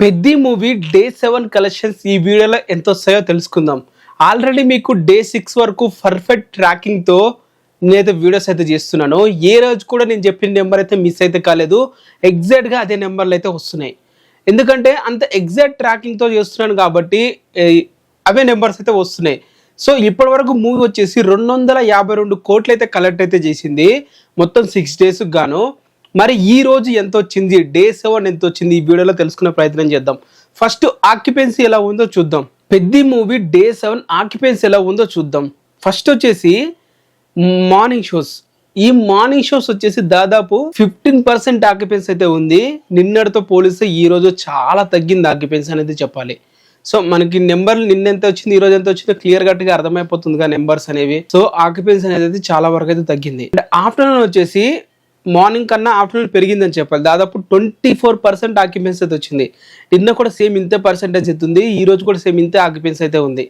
Peddi movie day 7 collections ఈ వీడియోలో ఎంత వస్తాయో తెలుసుకుందాం. ఆల్రెడీ మీకు డే 6 వరకు పర్ఫెక్ట్ ట్రాకింగ్తో నేనైతే వీడియోస్ అయితే చేస్తున్నాను. ఏ రోజు కూడా నేను చెప్పిన నెంబర్ అయితే మిస్ అయితే కాలేదు. ఎగ్జాక్ట్గా అదే నెంబర్లు అయితే వస్తున్నాయి. ఎందుకంటే అంత ఎగ్జాక్ట్ ట్రాకింగ్తో చేస్తున్నాను కాబట్టి అవే నెంబర్స్ అయితే వస్తున్నాయి. సో ఇప్పటి వరకు మూవీ వచ్చేసి 252 కోట్లు అయితే కలెక్ట్ అయితే చేసింది మొత్తం 6 days గాను. మరి ఈ రోజు ఎంత వచ్చింది, డే 7 ఎంత వచ్చింది, ఈ వీడియోలో తెలుసుకునే ప్రయత్నం చేద్దాం. ఫస్ట్ ఆక్యుపెన్సీ ఎలా ఉందో చూద్దాం. పెద్ది మూవీ డే 7 ఆక్యుపెన్సీ ఎలా ఉందో చూద్దాం. ఫస్ట్ వచ్చేసి మార్నింగ్ షోస్. ఈ మార్నింగ్ షోస్ వచ్చేసి దాదాపు 15% ఆక్యుపెన్సీ అయితే ఉంది. నిన్నటితో పోలిస్తే ఈ రోజు చాలా తగ్గింది ఆక్యుపెన్సీ అనేది చెప్పాలి. సో మనకి నెంబర్లు నిన్న ఎంత వచ్చింది, ఈ రోజు ఎంత వచ్చిందో క్లియర్ కట్ గా అర్థమైపోతుంది నెంబర్స్ అనేవి. సో ఆక్యుపెన్సీ అనేది చాలా వరకు అయితే తగ్గింది. ఆఫ్టర్నూన్ వచ్చేసి మార్నింగ్ కన్నా ఆఫ్టర్నూన్ పెరిగిందని చెప్పాలి. దాదాపు 24% ఆక్యుపెన్సీ అయితే వచ్చింది. నిన్న కూడా సేమ్ ఇంతే పర్సెంటేజ్ అయితే ఉంది. ఈ రోజు కూడా సేమ్ ఇంతే ఆక్యుపెన్సీ అయితే ఉంది.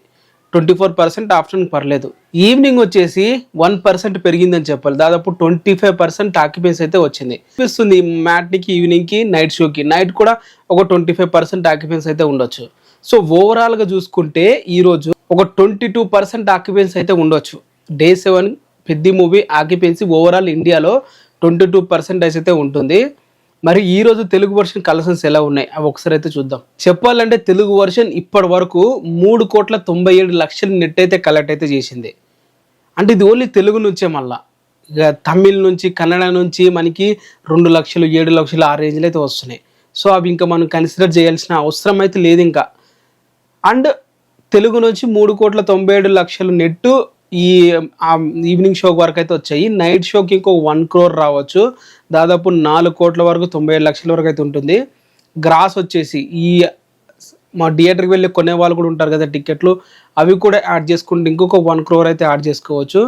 24% ఆఫ్టర్నూన్ పర్లేదు. ఈవినింగ్ వచ్చేసి 1% పెరిగిందని చెప్పాలి. దాదాపు 25% ఆక్యుపెన్సీ అయితే వచ్చింది. చూపిస్తుంది మ్యాట్నికి, ఈవినింగ్కి, నైట్ షోకి. నైట్ కూడా ఒక 25% ఆక్యుపెన్సీ అయితే ఉండొచ్చు. సో ఓవరాల్గా చూసుకుంటే ఈరోజు ఒక 22% ఆక్యుపెన్సీ అయితే ఉండొచ్చు. Day 7 Peddi movie occupancy overall ఇండియాలో 22% అయితే ఉంటుంది. మరి ఈ రోజు తెలుగు వర్షన్ కలెక్షన్స్ ఎలా ఉన్నాయి అవి ఒకసారి అయితే చూద్దాం. చెప్పాలంటే తెలుగు వర్షన్ ఇప్పటి వరకు 3,97,00,000 నెట్ అయితే కలెక్ట్ అయితే చేసింది. అంటే ఇది ఓన్లీ తెలుగు నుంచే. మళ్ళా ఇక తమిళ్ నుంచి, కన్నడ నుంచి మనకి 2 లక్షలు, 7 లక్షలు ఆ రేంజ్లో అయితే వస్తున్నాయి. సో అవి ఇంకా మనం కన్సిడర్ చేయాల్సిన అవసరం అయితే లేదు ఇంకా. అండ్ తెలుగు నుంచి 3,97,00,000 నెట్ ఈ ఈవినింగ్ షో వరకు అయితే వచ్చాయి. నైట్ షోకి ఇంకో 1 crore రావచ్చు. దాదాపు 4 కోట్ల వరకు 97 లక్షల వరకు అయితే ఉంటుంది. గ్రాస్ వచ్చేసి ఈ మా థియేటర్కి వెళ్ళి కొనే వాళ్ళు కూడా ఉంటారు కదా టికెట్లు, అవి కూడా యాడ్ చేసుకుంటే ఇంకొక 1 crore అయితే యాడ్ చేసుకోవచ్చు.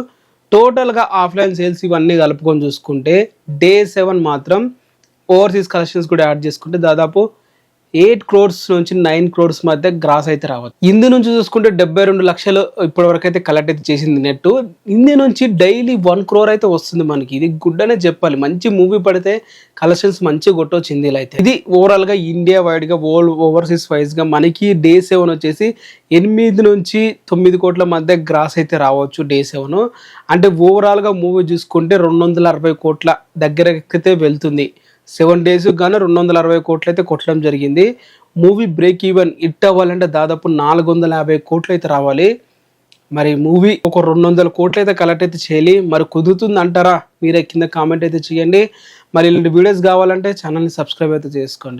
టోటల్గా ఆఫ్లైన్ సేల్స్ ఇవన్నీ కలుపుకొని చూసుకుంటే డే 7 మాత్రం ఓవర్సీస్ కలెక్షన్స్ కూడా యాడ్ చేసుకుంటే దాదాపు 8 crores నుంచి 9 crores మధ్య గ్రాస్ అయితే రావచ్చు. ఇందు నుంచి చూసుకుంటే 72 లక్షలు ఇప్పటి వరకు అయితే కలెక్ట్ అయితే చేసింది నెట్. ఇందు నుంచి డైలీ 1 crore అయితే వస్తుంది మనకి. ఇది గుడ్ అనే చెప్పాలి. మంచి మూవీ పడితే కలెక్షన్స్ మంచిగా కొట్టవచ్చు హిందీలో అయితే. ఇది ఓవరాల్గా ఇండియా వైడ్గా ఓవర్సీస్ వైజ్గా మనకి డే 7 వచ్చేసి 8 నుంచి 9 కోట్ల మధ్య గ్రాస్ అయితే రావచ్చు డే 7. అంటే ఓవరాల్గా మూవీ చూసుకుంటే 260 కోట్ల దగ్గరకైతే వెళ్తుంది. 7 days గాను 260 కోట్లు అయితే కొట్టడం జరిగింది. మూవీ బ్రేక్ ఈవెన్ హిట్ అవ్వాలంటే దాదాపు 450 కోట్లు అయితే రావాలి. మరి మూవీ ఒక 200 కోట్లు అయితే కలెక్ట్ అయితే చేయాలి. మరి కుదురుతుంది అంటారా? మీరే కింద కామెంట్ అయితే చేయండి. మరి ఇలాంటి వీడియోస్ కావాలంటే ఛానల్ని సబ్స్క్రైబ్ అయితే చేసుకోండి.